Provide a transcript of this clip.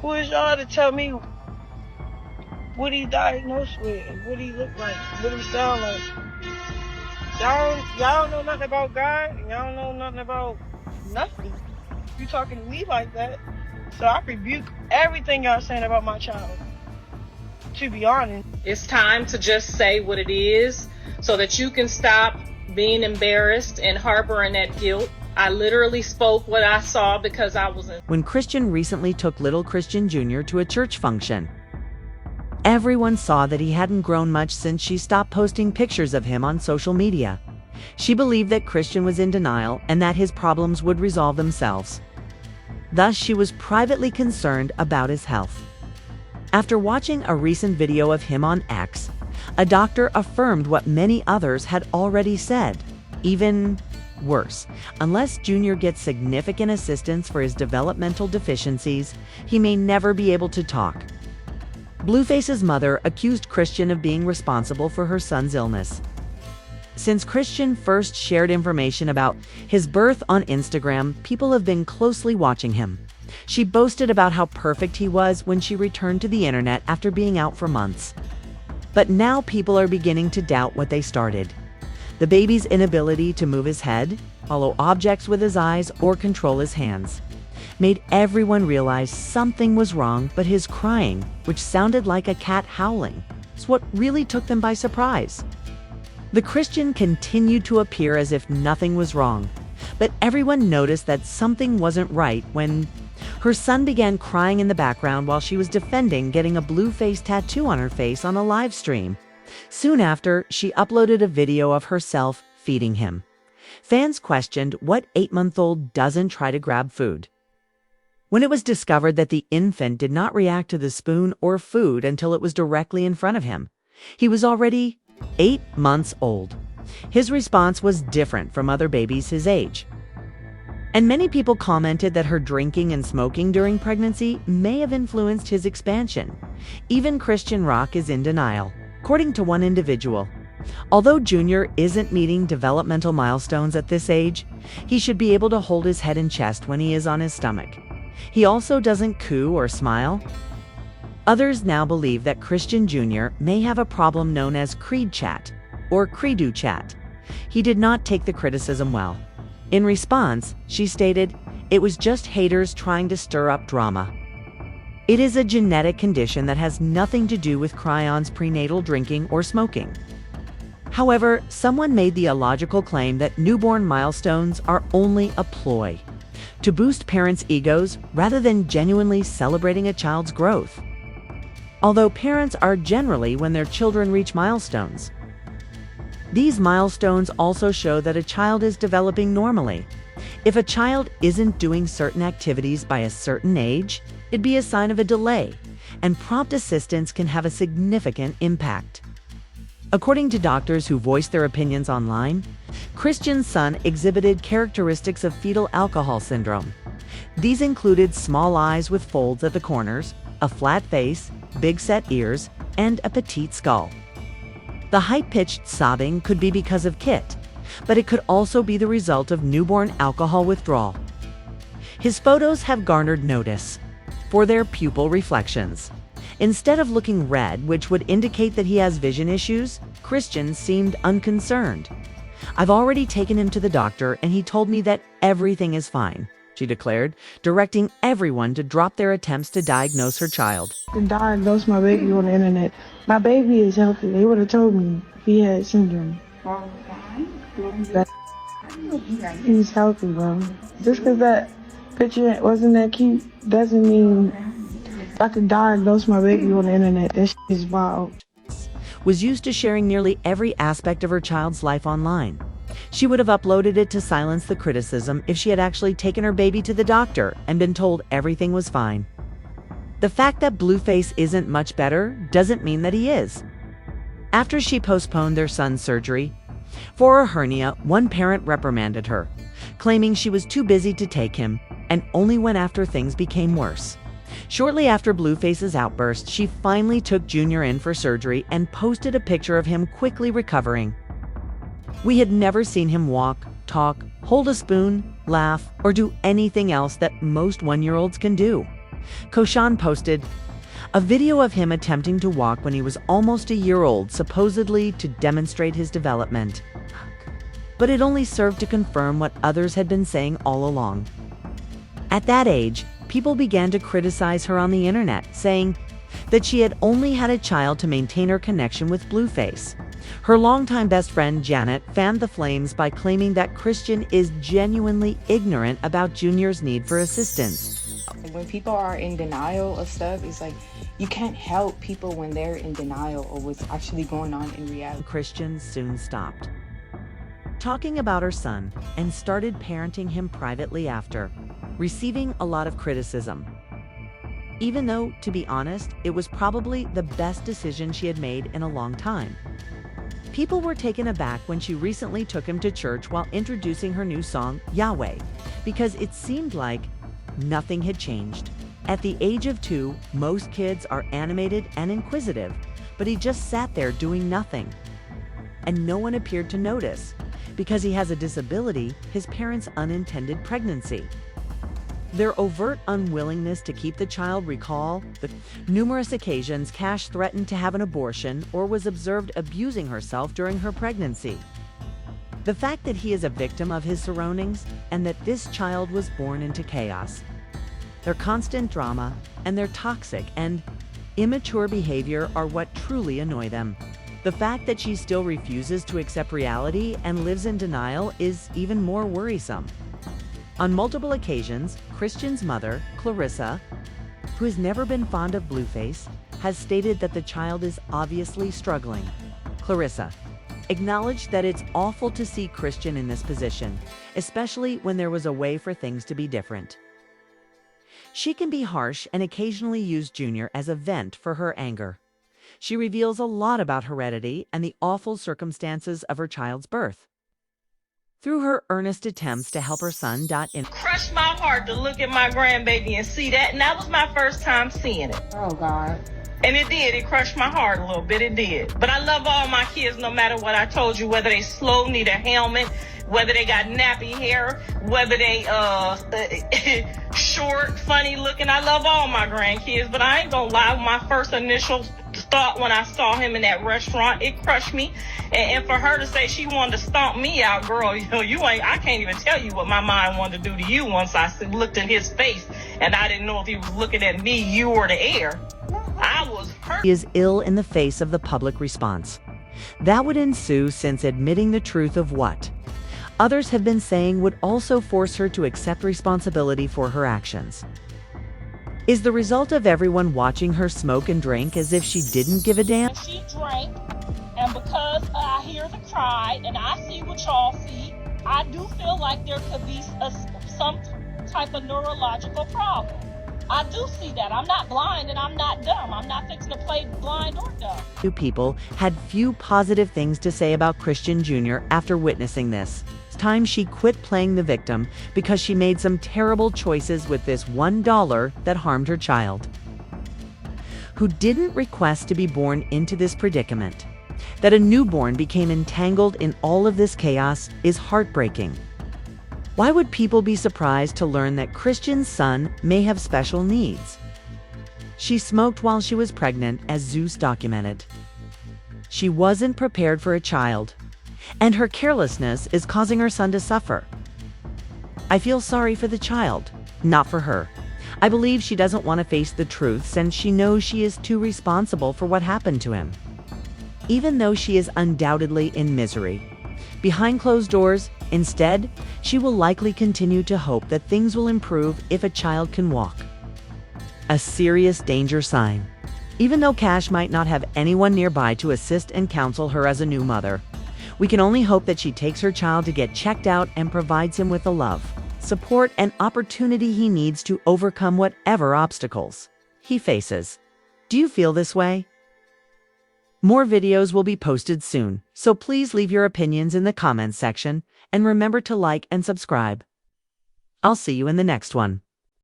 Who is y'all to tell me what he diagnosed with, and what he look like, what he sound like? Y'all don't know nothing about God, and y'all don't know nothing about nothing. You talking to me like that? So I rebuke everything y'all saying about my child, to be honest. It's time to just say what it is so that you can stop being embarrassed and harboring that guilt. I literally spoke what I saw because I was in. When Christian recently took little Christian Jr. to a church function, everyone saw that he hadn't grown much since she stopped posting pictures of him on social media. She believed that Christian was in denial and that his problems would resolve themselves. Thus, she was privately concerned about his health. After watching a recent video of him on X, a doctor affirmed what many others had already said. Even worse, unless Junior gets significant assistance for his developmental deficiencies, he may never be able to talk. Blueface's mother accused Christian of being responsible for her son's illness. Since Christian first shared information about his birth on Instagram, people have been closely watching him. She boasted about how perfect he was when she returned to the internet after being out for months. But now people are beginning to doubt what they started. The baby's inability to move his head, follow objects with his eyes, or control his hands made everyone realize something was wrong, but his crying, which sounded like a cat howling, is what really took them by surprise. The Christian continued to appear as if nothing was wrong, but everyone noticed that something wasn't right when her son began crying in the background while she was defending getting a blue face tattoo on her face on a live stream. Soon after, she uploaded a video of herself feeding him. Fans questioned what 8-month-old doesn't try to grab food. When it was discovered that the infant did not react to the spoon or food until it was directly in front of him, he was already 8 months old. His response was different from other babies his age. And many people commented that her drinking and smoking during pregnancy may have influenced his expansion. Even Chrisean Rock is in denial. According to one individual, although Junior isn't meeting developmental milestones at this age, he should be able to hold his head and chest when he is on his stomach. He also doesn't coo or smile. Others now believe that Christian Jr. may have a problem known as Creed chat or Creedu chat. He did not take the criticism well. In response, she stated, "It was just haters trying to stir up drama." It is a genetic condition that has nothing to do with Chrisean's prenatal drinking or smoking. However, someone made the illogical claim that newborn milestones are only a ploy to boost parents' egos rather than genuinely celebrating a child's growth. Although parents are generally when their children reach milestones. These milestones also show that a child is developing normally. If a child isn't doing certain activities by a certain age, it'd be a sign of a delay, and prompt assistance can have a significant impact. According to doctors who voiced their opinions online, Christian's son exhibited characteristics of fetal alcohol syndrome. These included small eyes with folds at the corners, a flat face, big set ears, and a petite skull. The high-pitched sobbing could be because of KIT, but it could also be the result of newborn alcohol withdrawal. His photos have garnered notice for their pupil reflections. Instead of looking red, which would indicate that he has vision issues, Christian seemed unconcerned. "I've already taken him to the doctor and he told me that everything is fine," she declared, directing everyone to drop their attempts to diagnose her child. To diagnose my baby on the internet. My baby is healthy. They would have told me if he had syndrome. He's healthy, bro. Just because that picture wasn't that cute doesn't mean I can diagnose my baby on the internet. That shit is wild. Was used to sharing nearly every aspect of her child's life online. She would have uploaded it to silence the criticism if she had actually taken her baby to the doctor and been told everything was fine. The fact that Blueface isn't much better doesn't mean that he is. After she postponed their son's surgery for a hernia, one parent reprimanded her, claiming she was too busy to take him and only went after things became worse. Shortly after Blueface's outburst, she finally took Junior in for surgery and posted a picture of him quickly recovering. We had never seen him walk, talk, hold a spoon, laugh, or do anything else that most 1-year-olds can do. Chrisean posted a video of him attempting to walk when he was almost a year old, supposedly to demonstrate his development. But it only served to confirm what others had been saying all along. At that age, people began to criticize her on the internet, saying that she had only had a child to maintain her connection with Blueface. Her longtime best friend Janet fanned the flames by claiming that Chrisean is genuinely ignorant about Junior's need for assistance. When people are in denial of stuff, it's like you can't help people when they're in denial of what's actually going on in reality. Chrisean soon stopped talking about her son and started parenting him privately after receiving a lot of criticism. Even though, to be honest, it was probably the best decision she had made in a long time. People were taken aback when she recently took him to church while introducing her new song, Yahweh, because it seemed like nothing had changed. At the age of 2, most kids are animated and inquisitive, but he just sat there doing nothing. And no one appeared to notice, because he has a disability, his parents' unintended pregnancy. Their overt unwillingness to keep the child recall the numerous occasions Cash threatened to have an abortion or was observed abusing herself during her pregnancy. The fact that he is a victim of his surroundings and that this child was born into chaos. Their constant drama and their toxic and immature behavior are what truly annoy them. The fact that she still refuses to accept reality and lives in denial is even more worrisome. On multiple occasions, Chrisean's mother, Clarissa, who has never been fond of Blueface, has stated that the child is obviously struggling. Clarissa acknowledged that it's awful to see Chrisean in this position, especially when there was a way for things to be different. She can be harsh and occasionally use Junior as a vent for her anger. She reveals a lot about heredity and the awful circumstances of her child's birth. Through her earnest attempts to help her son, It crushed my heart to look at my grandbaby and see that, and that was my first time seeing it. Oh, God. And it did. It crushed my heart a little bit. It did. But I love all my kids no matter what I told you, whether they slow, need a helmet, whether they got nappy hair, whether they short, funny looking. I love all my grandkids, but I ain't gonna lie. My first initial thought when I saw him in that restaurant, it crushed me. And for her to say she wanted to stomp me out, girl, I can't even tell you what my mind wanted to do to you once I looked in his face and I didn't know if he was looking at me, you, or the air. I was hurt. He is ill in the face of the public response. That would ensue since admitting the truth of what others have been saying would also force her to accept responsibility for her actions. Is the result of everyone watching her smoke and drink as if she didn't give a damn? She drank, and because I hear the cry and I see what y'all see, I do feel like there could be some type of neurological problem. I do see that. I'm not blind and I'm not dumb. I'm not fixing to play blind or dumb. Two people had few positive things to say about Chrisean Jr. after witnessing this. It's time she quit playing the victim because she made some terrible choices with this $1 that harmed her child, who didn't request to be born into this predicament. That a newborn became entangled in all of this chaos is heartbreaking. Why would people be surprised to learn that Chrisean's son may have special needs? She smoked while she was pregnant, as Zeus documented. She wasn't prepared for a child, and her carelessness is causing her son to suffer. I feel sorry for the child, not for her. I believe she doesn't want to face the truth since she knows she is too responsible for what happened to him. Even though she is undoubtedly in misery, behind closed doors, instead, she will likely continue to hope that things will improve if a child can walk. A serious danger sign. Even though Cash might not have anyone nearby to assist and counsel her as a new mother, we can only hope that she takes her child to get checked out and provides him with the love, support, and opportunity he needs to overcome whatever obstacles he faces. Do you feel this way? More videos will be posted soon, so please leave your opinions in the comments section and remember to like and subscribe. I'll see you in the next one.